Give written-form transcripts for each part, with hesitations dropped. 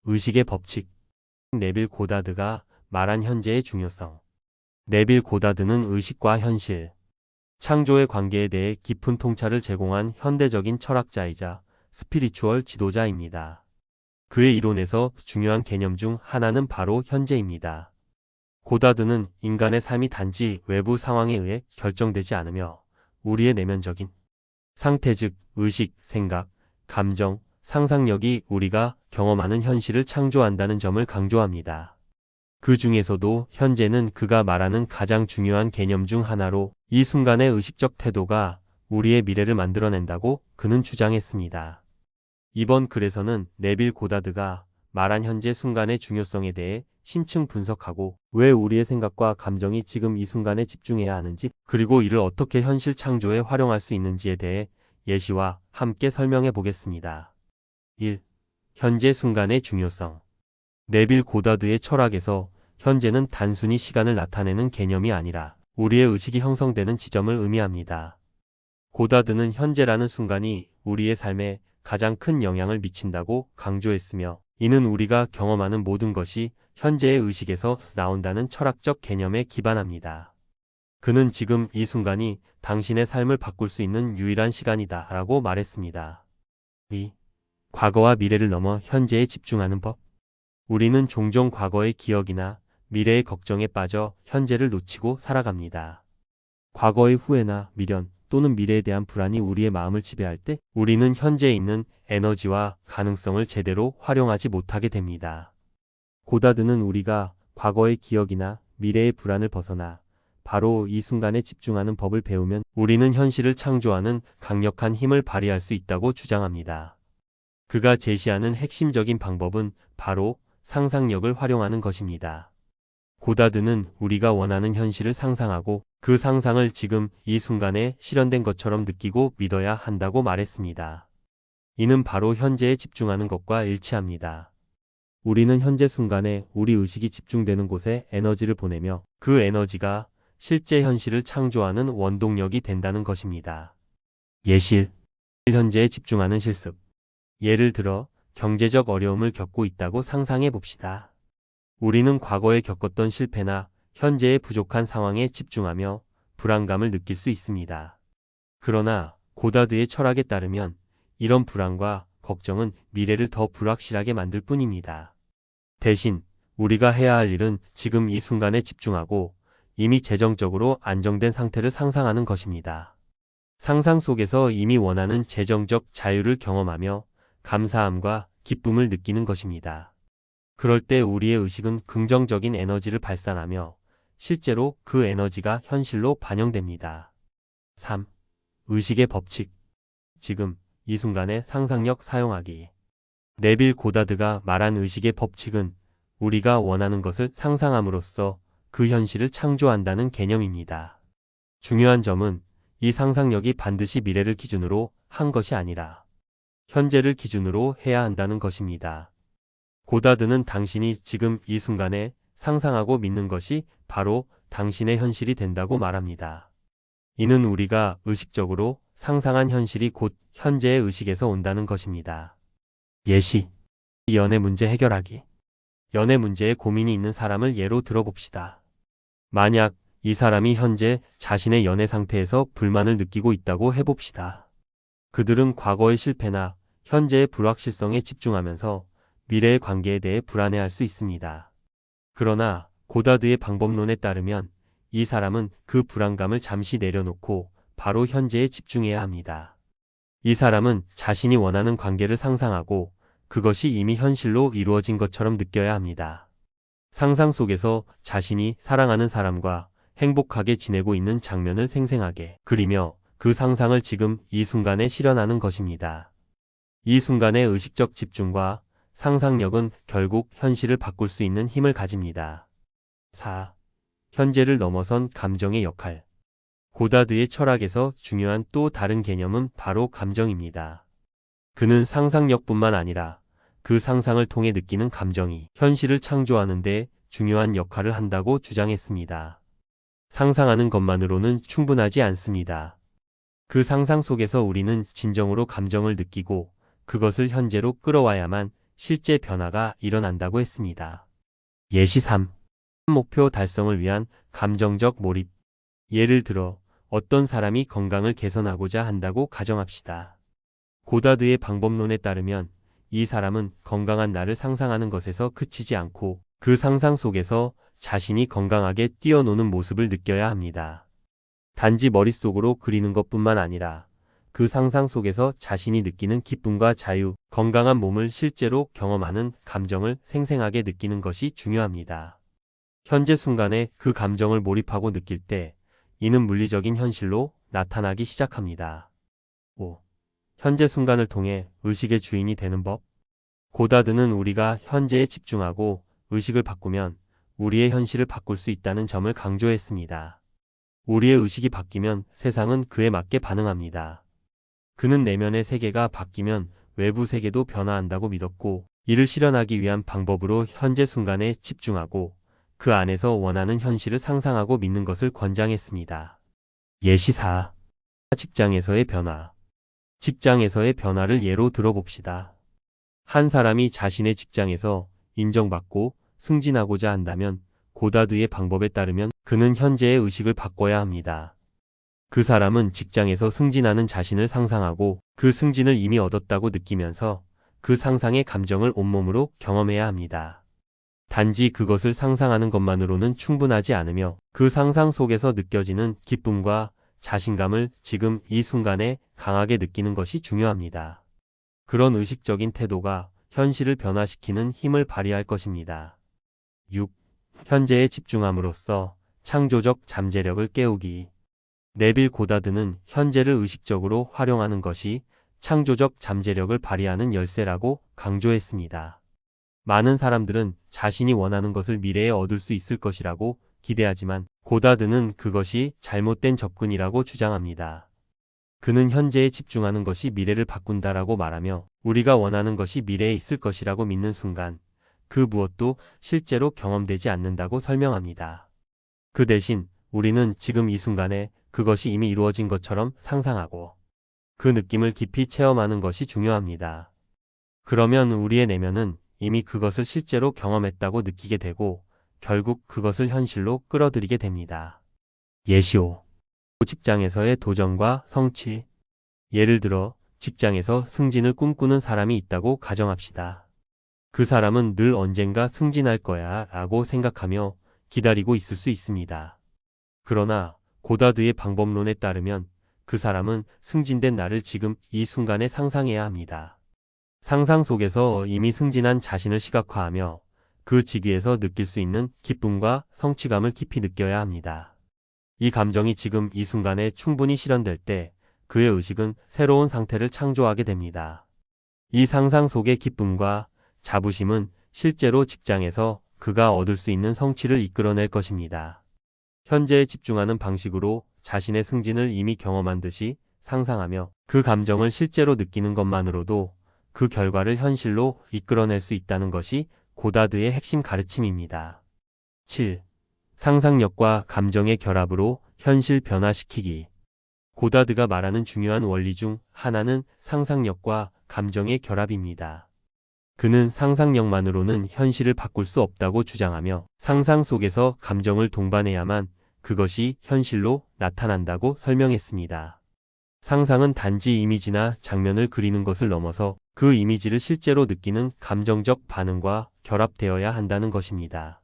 의식의 법칙. 네빌 고다드가 말한 현재의 중요성. 네빌 고다드는 의식과 현실, 창조의 관계에 대해 깊은 통찰을 제공한 현대적인 철학자이자 스피리추얼 지도자입니다. 그의 이론에서 중요한 개념 중 하나는 바로 현재입니다. 고다드는 인간의 삶이 단지 외부 상황에 의해 결정되지 않으며 우리의 내면적인 상태 즉 의식, 생각, 감정, 상상력이 우리가 경험하는 현실을 창조한다는 점을 강조합니다. 그 중에서도 현재는 그가 말하는 가장 중요한 개념 중 하나로 이 순간의 의식적 태도가 우리의 미래를 만들어낸다고 그는 주장했습니다. 이번 글에서는 네빌 고다드가 말한 현재 순간의 중요성에 대해 심층 분석하고 왜 우리의 생각과 감정이 지금 이 순간에 집중해야 하는지 그리고 이를 어떻게 현실 창조에 활용할 수 있는지에 대해 예시와 함께 설명해 보겠습니다. 1. 현재 순간의 중요성. 네빌 고다드의 철학에서 현재는 단순히 시간을 나타내는 개념이 아니라 우리의 의식이 형성되는 지점을 의미합니다. 고다드는 현재라는 순간이 우리의 삶에 가장 큰 영향을 미친다고 강조했으며 이는 우리가 경험하는 모든 것이 현재의 의식에서 나온다는 철학적 개념에 기반합니다. 그는 지금 이 순간이 당신의 삶을 바꿀 수 있는 유일한 시간이다 라고 말했습니다. 2. 과거와 미래를 넘어 현재에 집중하는 법. 우리는 종종 과거의 기억이나 미래의 걱정에 빠져 현재를 놓치고 살아갑니다. 과거의 후회나 미련 또는 미래에 대한 불안이 우리의 마음을 지배할 때 우리는 현재에 있는 에너지와 가능성을 제대로 활용하지 못하게 됩니다. 고다드는 우리가 과거의 기억이나 미래의 불안을 벗어나 바로 이 순간에 집중하는 법을 배우면 우리는 현실을 창조하는 강력한 힘을 발휘할 수 있다고 주장합니다. 그가 제시하는 핵심적인 방법은 바로 상상력을 활용하는 것입니다. 고다드는 우리가 원하는 현실을 상상하고 그 상상을 지금 이 순간에 실현된 것처럼 느끼고 믿어야 한다고 말했습니다. 이는 바로 현재에 집중하는 것과 일치합니다. 우리는 현재 순간에 우리 의식이 집중되는 곳에 에너지를 보내며 그 에너지가 실제 현실을 창조하는 원동력이 된다는 것입니다. 예실. 현재에 집중하는 실습. 예를 들어 경제적 어려움을 겪고 있다고 상상해 봅시다. 우리는 과거에 겪었던 실패나 현재의 부족한 상황에 집중하며 불안감을 느낄 수 있습니다. 그러나 고다드의 철학에 따르면 이런 불안과 걱정은 미래를 더 불확실하게 만들 뿐입니다. 대신 우리가 해야 할 일은 지금 이 순간에 집중하고 이미 재정적으로 안정된 상태를 상상하는 것입니다. 상상 속에서 이미 원하는 재정적 자유를 경험하며 감사함과 기쁨을 느끼는 것입니다. 그럴 때 우리의 의식은 긍정적인 에너지를 발산하며 실제로 그 에너지가 현실로 반영됩니다. 3. 의식의 법칙. 지금 이 순간에 상상력 사용하기. 네빌 고다드가 말한 의식의 법칙은 우리가 원하는 것을 상상함으로써 그 현실을 창조한다는 개념입니다. 중요한 점은 이 상상력이 반드시 미래를 기준으로 한 것이 아니라 현재를 기준으로 해야 한다는 것입니다. 고다드는 당신이 지금 이 순간에 상상하고 믿는 것이 바로 당신의 현실이 된다고 말합니다. 이는 우리가 의식적으로 상상한 현실이 곧 현재의 의식에서 온다는 것입니다. 예시. 연애 문제 해결하기. 연애 문제에 고민이 있는 사람을 예로 들어봅시다. 만약 이 사람이 현재 자신의 연애 상태에서 불만을 느끼고 있다고 해봅시다. 그들은 과거의 실패나 현재의 불확실성에 집중하면서 미래의 관계에 대해 불안해할 수 있습니다. 그러나 고다드의 방법론에 따르면 이 사람은 그 불안감을 잠시 내려놓고 바로 현재에 집중해야 합니다. 이 사람은 자신이 원하는 관계를 상상하고 그것이 이미 현실로 이루어진 것처럼 느껴야 합니다. 상상 속에서 자신이 사랑하는 사람과 행복하게 지내고 있는 장면을 생생하게 그리며 그 상상을 지금 이 순간에 실현하는 것입니다. 이 순간의 의식적 집중과 상상력은 결국 현실을 바꿀 수 있는 힘을 가집니다. 4. 현재를 넘어선 감정의 역할. 고다드의 철학에서 중요한 또 다른 개념은 바로 감정입니다. 그는 상상력뿐만 아니라 그 상상을 통해 느끼는 감정이 현실을 창조하는 데 중요한 역할을 한다고 주장했습니다. 상상하는 것만으로는 충분하지 않습니다. 그 상상 속에서 우리는 진정으로 감정을 느끼고 그것을 현재로 끌어와야만 실제 변화가 일어난다고 했습니다. 예시 3. 목표 달성을 위한 감정적 몰입. 예를 들어 어떤 사람이 건강을 개선하고자 한다고 가정합시다. 고다드의 방법론에 따르면 이 사람은 건강한 나를 상상하는 것에서 그치지 않고 그 상상 속에서 자신이 건강하게 뛰어노는 모습을 느껴야 합니다. 단지 머릿속으로 그리는 것뿐만 아니라 그 상상 속에서 자신이 느끼는 기쁨과 자유, 건강한 몸을 실제로 경험하는 감정을 생생하게 느끼는 것이 중요합니다. 현재 순간에 그 감정을 몰입하고 느낄 때 이는 물리적인 현실로 나타나기 시작합니다. 5. 현재 순간을 통해 의식의 주인이 되는 법. 고다드는 우리가 현재에 집중하고 의식을 바꾸면 우리의 현실을 바꿀 수 있다는 점을 강조했습니다. 우리의 의식이 바뀌면 세상은 그에 맞게 반응합니다. 그는 내면의 세계가 바뀌면 외부 세계도 변화한다고 믿었고, 이를 실현하기 위한 방법으로 현재 순간에 집중하고 그 안에서 원하는 현실을 상상하고 믿는 것을 권장했습니다. 예시 4. 직장에서의 변화. 직장에서의 변화를 예로 들어봅시다. 한 사람이 자신의 직장에서 인정받고 승진하고자 한다면 고다드의 방법에 따르면 그는 현재의 의식을 바꿔야 합니다. 그 사람은 직장에서 승진하는 자신을 상상하고 그 승진을 이미 얻었다고 느끼면서 그 상상의 감정을 온몸으로 경험해야 합니다. 단지 그것을 상상하는 것만으로는 충분하지 않으며 그 상상 속에서 느껴지는 기쁨과 자신감을 지금 이 순간에 강하게 느끼는 것이 중요합니다. 그런 의식적인 태도가 현실을 변화시키는 힘을 발휘할 것입니다. 6. 현재에 집중함으로써 창조적 잠재력을 깨우기. 네빌 고다드는 현재를 의식적으로 활용하는 것이 창조적 잠재력을 발휘하는 열쇠라고 강조했습니다. 많은 사람들은 자신이 원하는 것을 미래에 얻을 수 있을 것이라고 기대하지만 고다드는 그것이 잘못된 접근이라고 주장합니다. 그는 현재에 집중하는 것이 미래를 바꾼다라고 말하며 우리가 원하는 것이 미래에 있을 것이라고 믿는 순간 그 무엇도 실제로 경험되지 않는다고 설명합니다. 그 대신 우리는 지금 이 순간에 그것이 이미 이루어진 것처럼 상상하고 그 느낌을 깊이 체험하는 것이 중요합니다. 그러면 우리의 내면은 이미 그것을 실제로 경험했다고 느끼게 되고 결국 그것을 현실로 끌어들이게 됩니다. 예시 5. 직장에서의 도전과 성취. 예를 들어 직장에서 승진을 꿈꾸는 사람이 있다고 가정합시다. 그 사람은 늘 언젠가 승진할 거야 라고 생각하며 기다리고 있을 수 있습니다. 그러나 고다드의 방법론에 따르면 그 사람은 승진된 나를 지금 이 순간에 상상해야 합니다. 상상 속에서 이미 승진한 자신을 시각화하며 그 직위에서 느낄 수 있는 기쁨과 성취감을 깊이 느껴야 합니다. 이 감정이 지금 이 순간에 충분히 실현될 때 그의 의식은 새로운 상태를 창조하게 됩니다. 이 상상 속의 기쁨과 자부심은 실제로 직장에서 그가 얻을 수 있는 성취를 이끌어낼 것입니다. 현재에 집중하는 방식으로 자신의 승진을 이미 경험한 듯이 상상하며 그 감정을 실제로 느끼는 것만으로도 그 결과를 현실로 이끌어낼 수 있다는 것이 고다드의 핵심 가르침입니다. 7. 상상력과 감정의 결합으로 현실 변화시키기. 고다드가 말하는 중요한 원리 중 하나는 상상력과 감정의 결합입니다. 그는 상상력만으로는 현실을 바꿀 수 없다고 주장하며 상상 속에서 감정을 동반해야만 그것이 현실로 나타난다고 설명했습니다. 상상은 단지 이미지나 장면을 그리는 것을 넘어서 그 이미지를 실제로 느끼는 감정적 반응과 결합되어야 한다는 것입니다.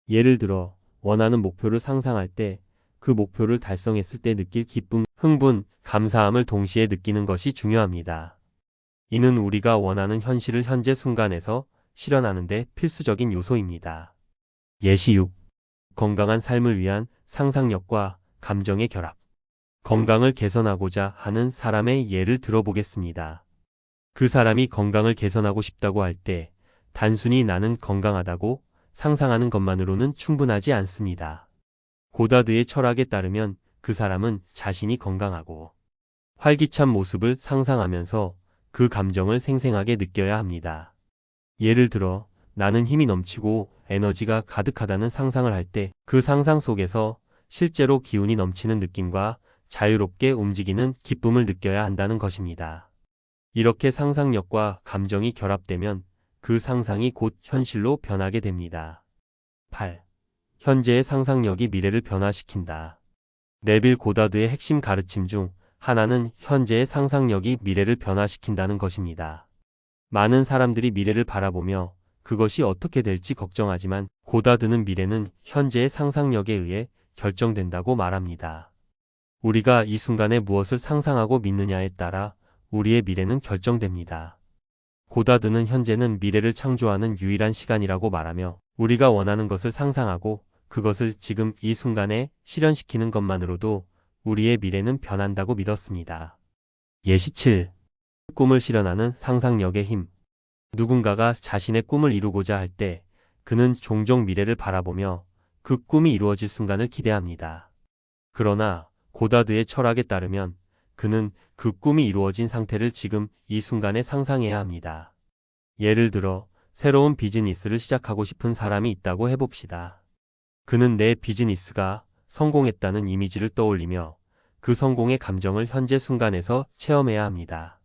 예를 들어 원하는 목표를 상상할 때 그 목표를 달성했을 때 느낄 기쁨, 흥분, 감사함을 동시에 느끼는 것이 중요합니다. 이는 우리가 원하는 현실을 현재 순간에서 실현하는 데 필수적인 요소입니다. 예시 6. 건강한 삶을 위한 상상력과 감정의 결합. 건강을 개선하고자 하는 사람의 예를 들어보겠습니다. 그 사람이 건강을 개선하고 싶다고 할 때 단순히 나는 건강하다고 상상하는 것만으로는 충분하지 않습니다. 고다드의 철학에 따르면 그 사람은 자신이 건강하고 활기찬 모습을 상상하면서 그 감정을 생생하게 느껴야 합니다. 예를 들어 나는 힘이 넘치고 에너지가 가득하다는 상상을 할 때 그 상상 속에서 실제로 기운이 넘치는 느낌과 자유롭게 움직이는 기쁨을 느껴야 한다는 것입니다. 이렇게 상상력과 감정이 결합되면 그 상상이 곧 현실로 변하게 됩니다. 8. 현재의 상상력이 미래를 변화시킨다. 네빌 고다드의 핵심 가르침 중 하나는 현재의 상상력이 미래를 변화시킨다는 것입니다. 많은 사람들이 미래를 바라보며 그것이 어떻게 될지 걱정하지만 고다드는 미래는 현재의 상상력에 의해 결정된다고 말합니다. 우리가 이 순간에 무엇을 상상하고 믿느냐에 따라 우리의 미래는 결정됩니다. 고다드는 현재는 미래를 창조하는 유일한 시간이라고 말하며 우리가 원하는 것을 상상하고 그것을 지금 이 순간에 실현시키는 것만으로도 우리의 미래는 변한다고 믿었습니다. 예시 7. 꿈을 실현하는 상상력의 힘. 누군가가 자신의 꿈을 이루고자 할 때 그는 종종 미래를 바라보며 그 꿈이 이루어질 순간을 기대합니다. 그러나 고다드의 철학에 따르면 그는 그 꿈이 이루어진 상태를 지금 이 순간에 상상해야 합니다. 예를 들어 새로운 비즈니스를 시작하고 싶은 사람이 있다고 해봅시다. 그는 내 비즈니스가 성공했다는 이미지를 떠올리며 그 성공의 감정을 현재 순간에서 체험해야 합니다.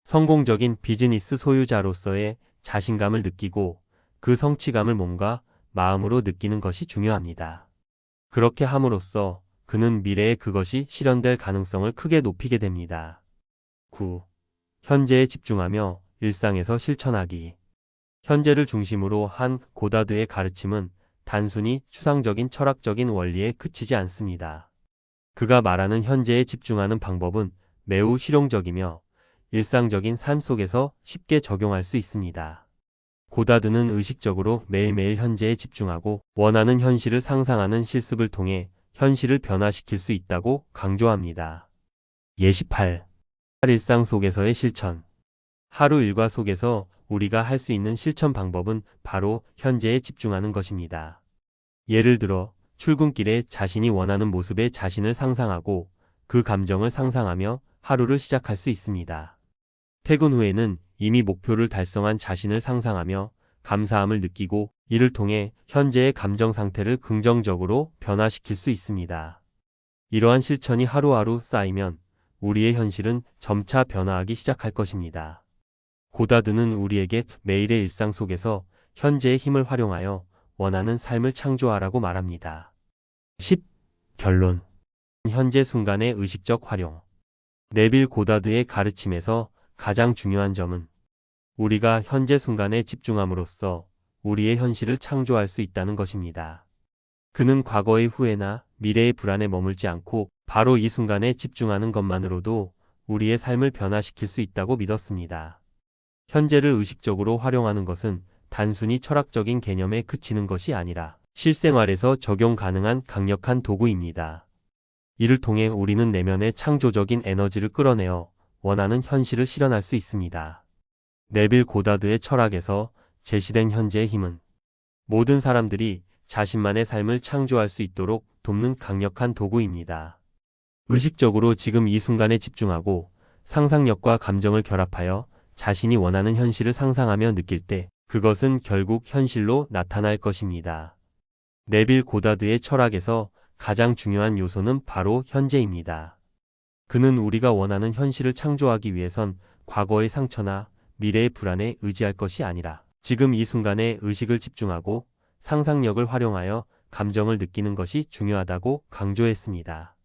성공적인 비즈니스 소유자로서의 자신감을 느끼고 그 성취감을 몸과 마음으로 느끼는 것이 중요합니다. 그렇게 함으로써 그는 미래에 그것이 실현될 가능성을 크게 높이게 됩니다. 9. 현재에 집중하며 일상에서 실천하기. 현재를 중심으로 한 고다드의 가르침은 단순히 추상적인 철학적인 원리에 그치지 않습니다. 그가 말하는 현재에 집중하는 방법은 매우 실용적이며 일상적인 삶 속에서 쉽게 적용할 수 있습니다. 고다드는 의식적으로 매일매일 현재에 집중하고 원하는 현실을 상상하는 실습을 통해 현실을 변화시킬 수 있다고 강조합니다. 예시 8. 일상 속에서의 실천. 하루 일과 속에서 우리가 할 수 있는 실천 방법은 바로 현재에 집중하는 것입니다. 예를 들어 출근길에 자신이 원하는 모습의 자신을 상상하고 그 감정을 상상하며 하루를 시작할 수 있습니다. 퇴근 후에는 이미 목표를 달성한 자신을 상상하며 감사함을 느끼고 이를 통해 현재의 감정 상태를 긍정적으로 변화시킬 수 있습니다. 이러한 실천이 하루하루 쌓이면 우리의 현실은 점차 변화하기 시작할 것입니다. 고다드는 우리에게 매일의 일상 속에서 현재의 힘을 활용하여 원하는 삶을 창조하라고 말합니다. 10. 결론. 현재 순간의 의식적 활용. 네빌 고다드의 가르침에서 가장 중요한 점은 우리가 현재 순간에 집중함으로써 우리의 현실을 창조할 수 있다는 것입니다. 그는 과거의 후회나 미래의 불안에 머물지 않고 바로 이 순간에 집중하는 것만으로도 우리의 삶을 변화시킬 수 있다고 믿었습니다. 현재를 의식적으로 활용하는 것은 단순히 철학적인 개념에 그치는 것이 아니라 실생활에서 적용 가능한 강력한 도구입니다. 이를 통해 우리는 내면의 창조적인 에너지를 끌어내어 원하는 현실을 실현할 수 있습니다. 네빌 고다드의 철학에서 제시된 현재의 힘은 모든 사람들이 자신만의 삶을 창조할 수 있도록 돕는 강력한 도구입니다. 의식적으로 지금 이 순간에 집중하고 상상력과 감정을 결합하여 자신이 원하는 현실을 상상하며 느낄 때 그것은 결국 현실로 나타날 것입니다. 네빌 고다드의 철학에서 가장 중요한 요소는 바로 현재입니다. 그는 우리가 원하는 현실을 창조하기 위해선 과거의 상처나 미래의 불안에 의지할 것이 아니라 지금 이 순간에 의식을 집중하고 상상력을 활용하여 감정을 느끼는 것이 중요하다고 강조했습니다.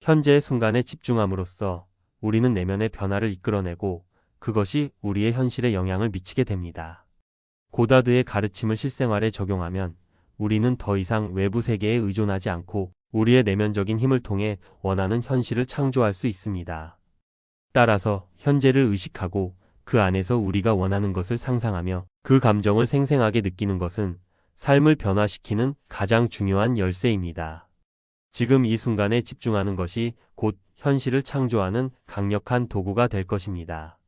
현재의 순간에 집중함으로써 우리는 내면의 변화를 이끌어내고 그것이 우리의 현실에 영향을 미치게 됩니다. 고다드의 가르침을 실생활에 적용하면 우리는 더 이상 외부 세계에 의존하지 않고 우리의 내면적인 힘을 통해 원하는 현실을 창조할 수 있습니다. 따라서 현재를 의식하고 그 안에서 우리가 원하는 것을 상상하며 그 감정을 생생하게 느끼는 것은 삶을 변화시키는 가장 중요한 열쇠입니다. 지금 이 순간에 집중하는 것이 곧 현실을 창조하는 강력한 도구가 될 것입니다.